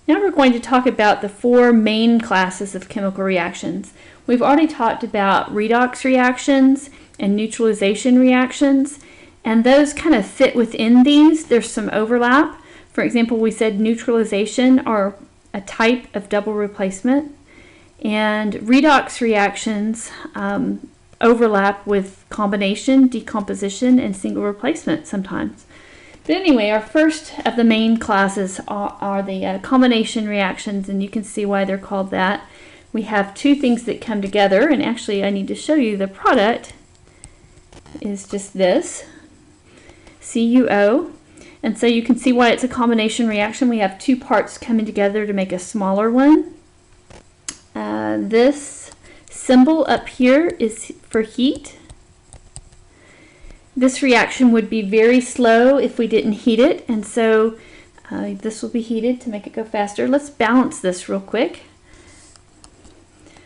Now we're going to talk about the four main classes of chemical reactions. We've already talked about redox reactions and neutralization reactions, and those kind of fit within these. There's some overlap. For example, we said neutralization are a type of double replacement, and redox reactions overlap with combination, decomposition, and single replacement sometimes. But anyway, our first of the main classes are the combination reactions, and you can see why they're called that. We have two things that come together, and actually I need to show you the product is just this, CuO. And so you can see why it's a combination reaction. We have two parts coming together to make a smaller one. This symbol up here is for heat. This reaction would be very slow if we didn't heat it, and so this will be heated to make it go faster. Let's balance this real quick.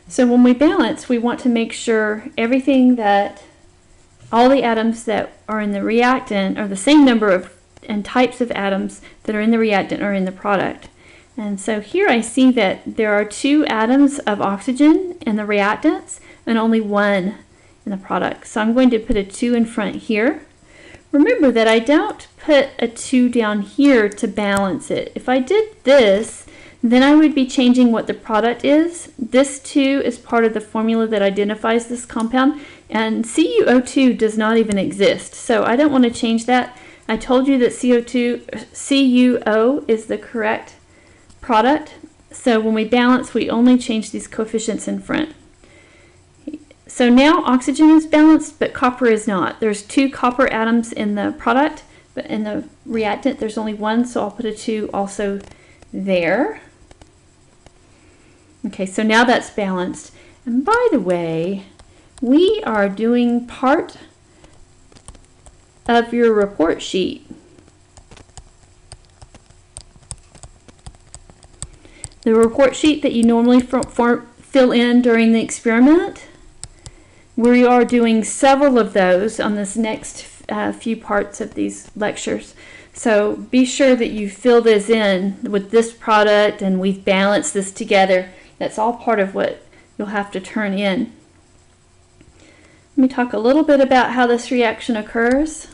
So when we balance, we want to make sure everything that all the atoms that are in the reactant are the same number of and types of atoms that are in the reactant are in the product. And so here I see that there are 2 atoms of oxygen in the reactants and only 1 in the product. So I'm going to put a 2 in front here. Remember that I don't put a 2 down here to balance it. If I did this, then I would be changing what the product is. This 2 is part of the formula that identifies this compound, and CuO2 does not even exist. So I don't want to change that. I told you that CuO is the correct product. So when we balance, we only change these coefficients in front. So now oxygen is balanced, but copper is not. There's 2 copper atoms in the product, but in the reactant there's only 1, so I'll put a 2 also there. Okay, so now that's balanced. And by the way, we are doing part of your report sheet. The report sheet that you normally fill in during the experiment. We are doing several of those on this next few parts of these lectures. So be sure that you fill this in with this product, and we've balanced this together. That's all part of what you'll have to turn in. Let me talk a little bit about how this reaction occurs.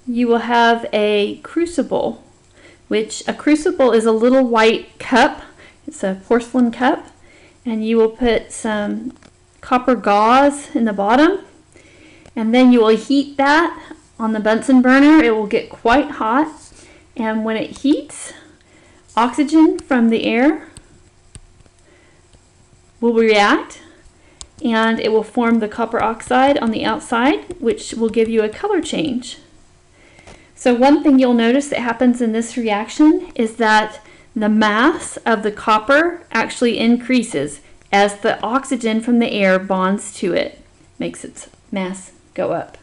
You will have a crucible, which a crucible is a little white cup. It's a porcelain cup, and you will put some copper gauze in the bottom, and then you will heat that on the Bunsen burner. It will get quite hot, and when it heats, oxygen from the air will react, and it will form the copper oxide on the outside, which will give you a color change. So one thing you'll notice that happens in this reaction is that the mass of the copper actually increases as the oxygen from the air bonds to it, makes its mass go up.